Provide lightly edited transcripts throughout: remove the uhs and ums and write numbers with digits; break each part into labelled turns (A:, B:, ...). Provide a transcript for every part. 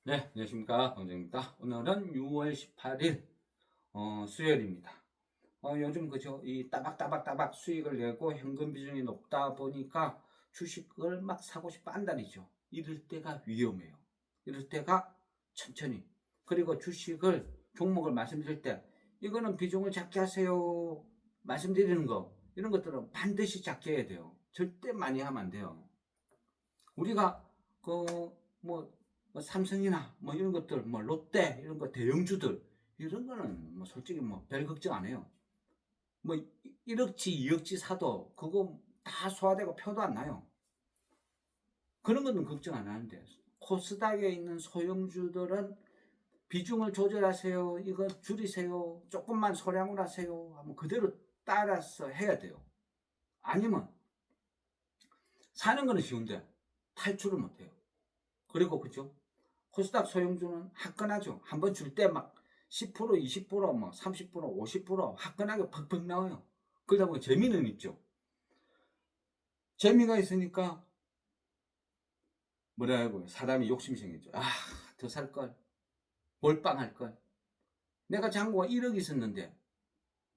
A: 네, 안녕하십니까. 강정입니다. 오늘은 6월 18일, 수요일입니다. 요즘 그죠? 이 따박따박따박 수익을 내고 현금 비중이 높다 보니까 주식을 막 사고 싶어 한다니죠. 이럴 때가 위험해요. 이럴 때가 천천히. 그리고 주식을, 종목을 말씀드릴 때, 이거는 비중을 작게 하세요. 말씀드리는 거, 이런 것들은 반드시 작게 해야 돼요. 절대 많이 하면 안 돼요. 우리가, 뭐 삼성이나 뭐 이런 것들, 뭐 롯데 이런 거 대형주들 이런 거는 뭐 솔직히 뭐 별 걱정 안 해요. 뭐 1억치, 2억치 사도 그거 다 소화되고 표도 안 나요. 그런 거는 걱정 안 하는데 코스닥에 있는 소형주들은 비중을 조절하세요. 이거 줄이세요. 조금만 소량을 하세요. 하면 그대로 따라서 해야 돼요. 아니면 사는 거는 쉬운데 탈출을 못 해요. 그리고 그죠? 코스닥 소형주는 화끈하죠. 한번 줄 때 막 10%, 20%, 뭐 30%, 50% 화끈하게 팍팍 나와요. 그러다 보니 재미는 있죠. 재미가 있으니까 뭐라고 사람이 욕심이 생기죠. 아, 더 살 걸, 몰빵할 걸. 내가 잔고가 1억 있었는데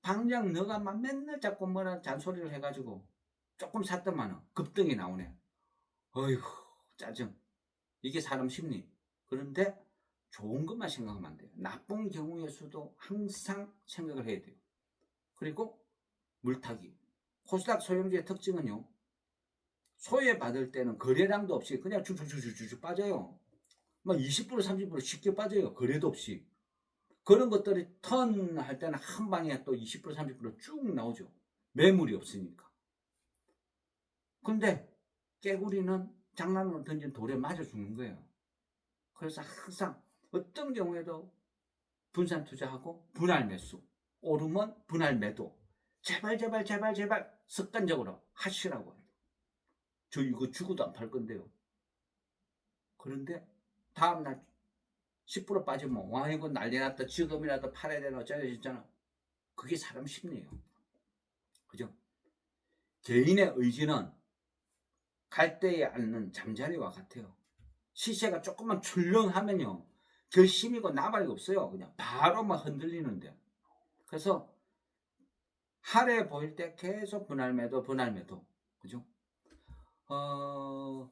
A: 당장 너가 막 맨날 자꾸 뭐라 잔소리를 해가지고 조금 샀더만은 급등이 나오네. 어이구, 짜증. 이게 사람 심리. 그런데 좋은 것만 생각하면 안 돼요. 나쁜 경우의 수도 항상 생각을 해야 돼요. 그리고 물타기. 코스닥 소형주의 특징은요. 소외받을 때는 거래량도 없이 그냥 쭉쭉쭉쭉 빠져요. 막 20%, 30% 쉽게 빠져요. 거래도 없이. 그런 것들이 턴 할 때는 한 방에 또 20%, 30%쭉 나오죠. 매물이 없으니까. 근데 깨구리는 장난으로 던진 돌에 맞아 죽는 거예요. 그래서 항상 어떤 경우에도 분산 투자하고 분할 매수, 오르면 분할 매도. 제발 제발 제발 제발 습관적으로 하시라고 해요. 저 이거 주고도 안 팔 건데요. 그런데 다음날 10% 빠지면 와 이거 난리 났다. 지금이라도 팔아야 되나 어쩌냐 진짜는. 그게 사람 심리예요. 그죠? 개인의 의지는 갈대에 앉는 잠자리와 같아요. 시세가 조금만 출렁하면요. 결심이고 나발이 없어요. 그냥 바로 막 흔들리는데. 그래서 하래 보일 때 계속 분할 매도, 분할 매도. 그죠? 어,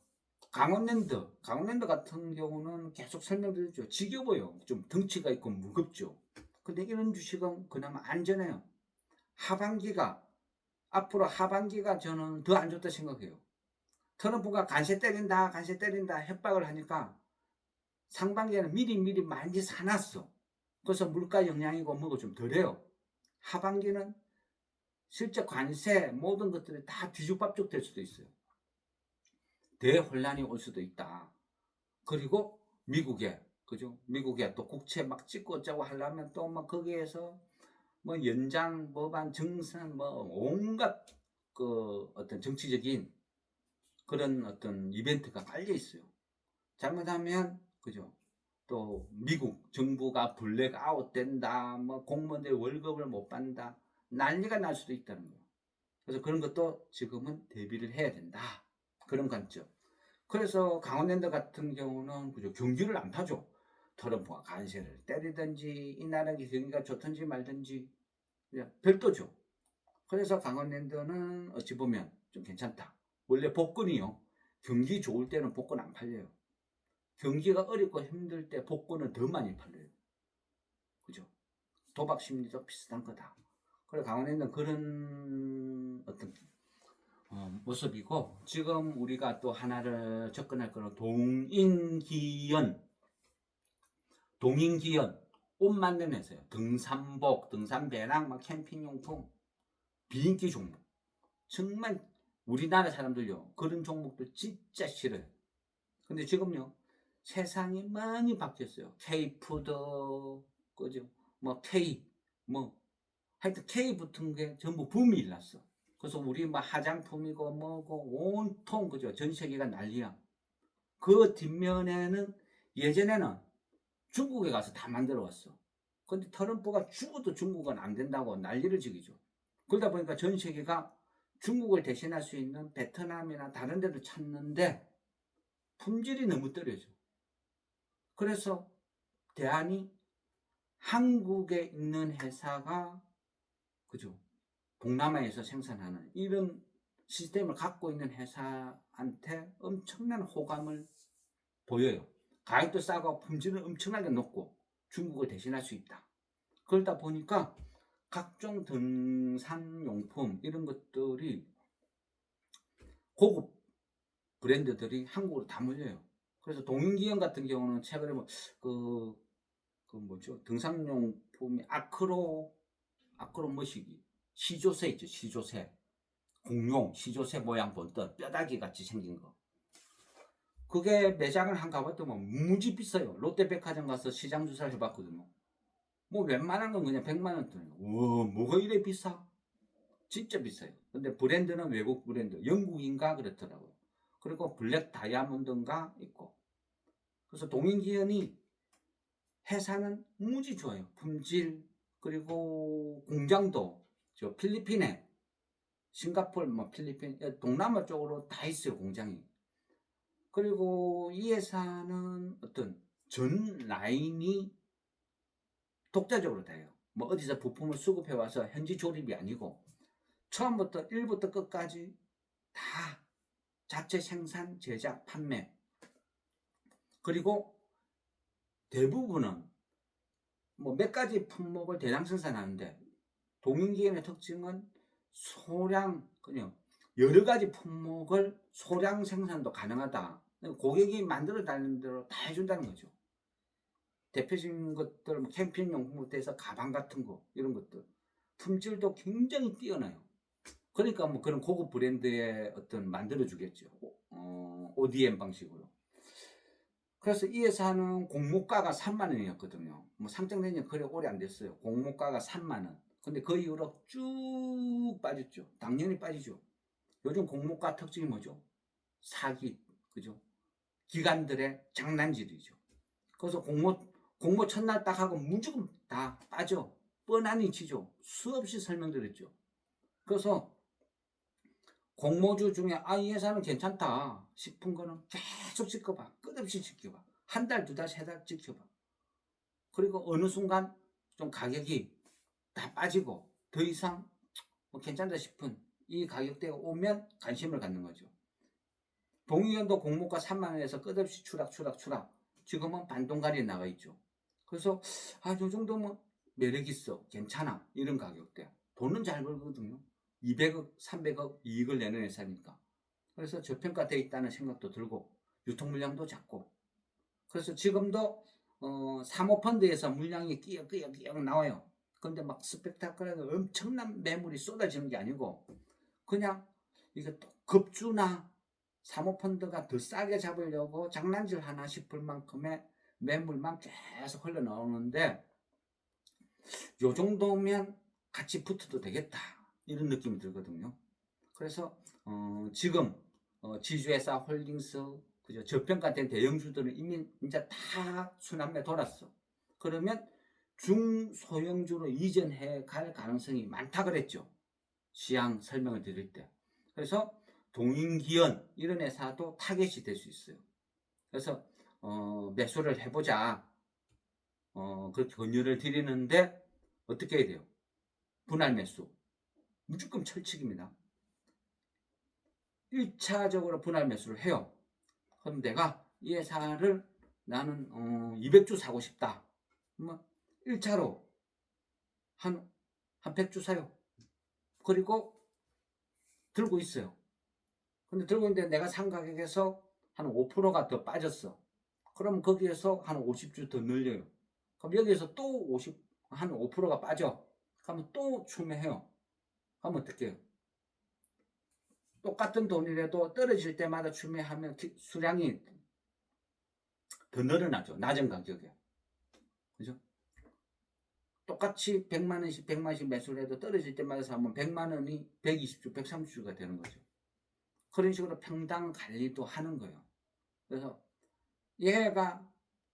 A: 강원랜드 같은 경우는 계속 설명드렸죠. 지겨워요. 좀 덩치가 있고 무겁죠. 근데 이런 주식은 그나마 안전해요. 하반기가, 앞으로 하반기가 저는 더 안 좋다 생각해요. 트럼프가 간세 때린다, 간세 때린다 협박을 하니까 상반기에는 미리 많이 사놨어. 그래서 물가 영향이고 뭐고 좀 덜해요. 하반기는 실제 관세 모든 것들이 다 뒤죽박죽 될 수도 있어요. 대혼란이 올 수도 있다. 그리고 미국에 그죠? 미국에 또 국채 막 찍고 어쩌고 하려면 또 막 거기에서 뭐 연장 법안 증산 뭐 온갖 그 어떤 정치적인 그런 어떤 이벤트가 깔려 있어요. 잘못하면 그죠? 또 미국 정부가 블랙아웃 된다. 뭐 공무원들 월급을 못 받는다. 난리가 날 수도 있다는 거예요. 그래서 그런 것도 지금은 대비를 해야 된다. 그런 관점. 그래서 강원랜드 같은 경우는 그죠 경기를 안 타죠. 트럼프가 관세를 때리든지 이 나라 경기가 좋든지 말든지 그냥 별도죠. 그래서 강원랜드는 어찌 보면 좀 괜찮다. 원래 복권이요. 경기 좋을 때는 복권 안 팔려요. 경기가 어렵고 힘들 때 복권은 더 많이 팔려요. 그죠? 도박 심리도 비슷한 거다. 그래 강원랜드는 그런 어떤 모습이고 지금 우리가 또 하나를 접근할 거는 동인기연 옷 만드는 회사예요. 등산복, 등산배낭, 막 캠핑용품, 비인기 종목. 정말 우리나라 사람들요 그런 종목들 진짜 싫어요. 근데 지금요 세상이 많이 바뀌었어요. K푸드, 그죠? 뭐 K, 뭐 하여튼 K 붙은 게 전부 붐이 일났어. 그래서 우리 뭐 화장품이고 뭐고 온통 그죠? 전 세계가 난리야. 그 뒷면에는 예전에는 중국에 가서 다 만들어 왔어. 근데 트럼프가 죽어도 중국은 안 된다고 난리를 지기죠. 그러다 보니까 전 세계가 중국을 대신할 수 있는 베트남이나 다른 데도 찾는데 품질이 너무 떨어져. 그래서 대안이 한국에 있는 회사가 그죠? 동남아에서 생산하는 이런 시스템을 갖고 있는 회사한테 엄청난 호감을 보여요. 가격도 싸고 품질은 엄청나게 높고 중국을 대신할 수 있다. 그러다 보니까 각종 등산용품 이런 것들이 고급 브랜드들이 한국으로 다 몰려요. 그래서 동인기업 같은 경우는 최근에 그, 뭐죠? 등산용품이 아크로 머시기 시조새 있죠. 시조새 공룡 시조새 모양 본떠 뼈다귀 같이 생긴 거. 그게 매장을 한 가봤더니 무지 비싸요. 롯데백화점 가서 시장 조사를 해봤거든요. 뭐 웬만한 건 그냥 100만 원대예요. 와, 뭐가 이래 비싸? 진짜 비싸요. 근데 브랜드는 외국 브랜드, 영국인가 그렇더라고요. 그리고 블랙 다이아몬드인가 있고. 그래서 동인기현이 회사는 무지 좋아요. 품질 그리고 공장도 저 필리핀에 싱가포르 뭐 필리핀 동남아 쪽으로 다 있어요 공장이. 그리고 이 회사는 어떤 전 라인이 독자적으로 돼요. 뭐 어디서 부품을 수급해 와서 현지 조립이 아니고 처음부터 1부터 끝까지 다 자체 생산, 제작, 판매. 그리고 대부분은 뭐 몇 가지 품목을 대량 생산하는데 동인기업의 특징은 소량 그냥 여러 가지 품목을 소량 생산도 가능하다. 고객이 만들어 달라는 대로 다 해준다는 거죠. 대표적인 것들 뭐 캠핑용품부터 해서 가방 같은 거 이런 것들 품질도 굉장히 뛰어나요. 그러니까 뭐 그런 고급 브랜드의 어떤 만들어 주겠죠. ODM 방식으로. 그래서 이 회사는 공모가가 3만 원이었거든요. 뭐 상장된 지 그래 오래 안 됐어요. 공모가가 3만 원. 근데 그 이후로 쭉 빠졌죠. 당연히 빠지죠. 요즘 공모가 특징이 뭐죠? 사기, 그죠? 기관들의 장난질이죠. 그래서 공모 첫날 딱 하고 무조건 다 빠져. 뻔하니 치죠. 수없이 설명드렸죠. 그래서 공모주 중에 이 회사는 괜찮다 싶은 거는 계속 지켜봐. 끝없이 지켜봐. 한 달, 두 달, 세 달 지켜봐. 그리고 어느 순간 좀 가격이 다 빠지고 더 이상 뭐 괜찮다 싶은 이 가격대가 오면 관심을 갖는 거죠. 동의원도 공모가 3만 원에서 끝없이 추락. 지금은 반동가리에 나와 있죠. 그래서 요 정도면 매력 있어. 괜찮아. 이런 가격대. 돈은 잘 벌거든요. 200억, 300억 이익을 내는 회사니까. 그래서 저평가되어 있다는 생각도 들고 유통 물량도 작고. 그래서 지금도 사모펀드에서 물량이 끼역 나와요. 근데 막 스펙타클하게 엄청난 매물이 쏟아지는 게 아니고 그냥 이게 또 급주나 사모펀드가 더 싸게 잡으려고 장난질 하나 싶을 만큼의 매물만 계속 흘러나오는데 요 정도면 같이 붙어도 되겠다 이런 느낌이 들거든요. 그래서 지금 지주회사 홀딩스 그죠 저평가된 대형주들은 이미 이제 다 순환매 돌았어. 그러면 중소형주로 이전해 갈 가능성이 많다 그랬죠. 시향 설명을 드릴 때. 그래서 동인기현 이런 회사도 타겟이 될 수 있어요. 그래서 매수를 해보자. 그렇게 권유를 드리는데 어떻게 해야 돼요? 분할 매수. 무조건 철칙입니다. 1차적으로 분할 매수를 해요. 그럼 내가 이 회사를 나는 200주 사고 싶다. 그러면 1차로 한 100주 사요. 그리고 들고 있어요. 근데 들고 있는데 내가 산 가격에서 한 5%가 더 빠졌어. 그럼 거기에서 한 50주 더 늘려요. 그럼 여기에서 또 한 5%가 빠져. 그러면 또 추매해요. 그러면 어떻게 해요? 똑같은 돈이라도 떨어질 때마다 추매하면 수량이 더 늘어나죠. 낮은 가격에. 그죠? 똑같이 100만 원씩 매수를 해도 떨어질 때마다 사면 100만 원이 120주, 130주가 되는 거죠. 그런 식으로 평당 관리도 하는 거예요. 그래서 얘가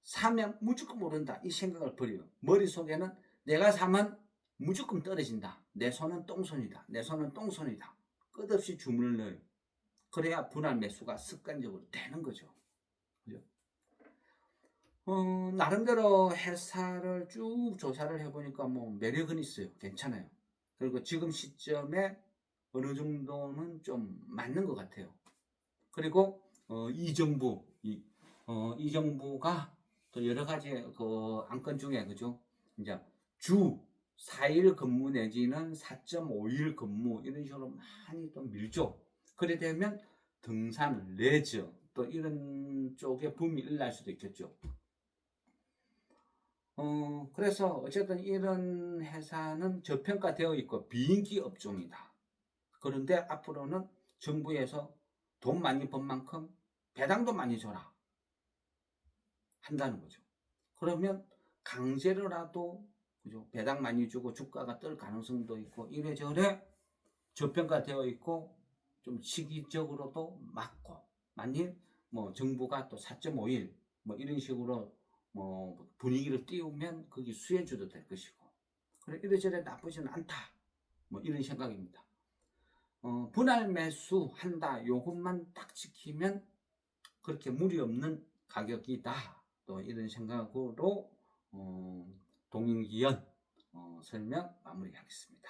A: 사면 무조건 오른다 이 생각을 버려요. 머릿속에는 내가 사면 무조건 떨어진다. 내 손은 똥손이다. 내 손은 똥손이다. 끝없이 주문을 넣어요. 그래야 분할 매수가 습관적으로 되는 거죠. 그죠? 나름대로 회사를 쭉 조사를 해보니까 뭐 매력은 있어요. 괜찮아요. 그리고 지금 시점에 어느 정도는 좀 맞는 것 같아요. 그리고 이 정부가 또 여러 가지 그 안건 중에 그죠? 이제 주 4일 근무 내지는 4.5일 근무 이런 식으로 많이 또 밀죠. 그래 되면 등산, 레저 또 이런 쪽에 붐이 일어날 수도 있겠죠. 그래서 어쨌든 이런 회사는 저평가되어 있고 비인기 업종이다. 그런데 앞으로는 정부에서 돈 많이 번 만큼 배당도 많이 줘라 한다는 거죠. 그러면 강제로라도 그죠? 배당 많이 주고 주가가 뜰 가능성도 있고 이래저래 저평가되어 있고 좀 시기적으로도 맞고 만일 뭐 정부가 또 4.5일 뭐 이런 식으로 뭐 분위기를 띄우면 그게 수혜주도 될 것이고 그래 이래저래 나쁘지는 않다 뭐 이런 생각입니다. 분할 매수 한다 요것만 딱 지키면 그렇게 무리 없는 가격이다 또 이런 생각으로 동인기연 설명 마무리하겠습니다.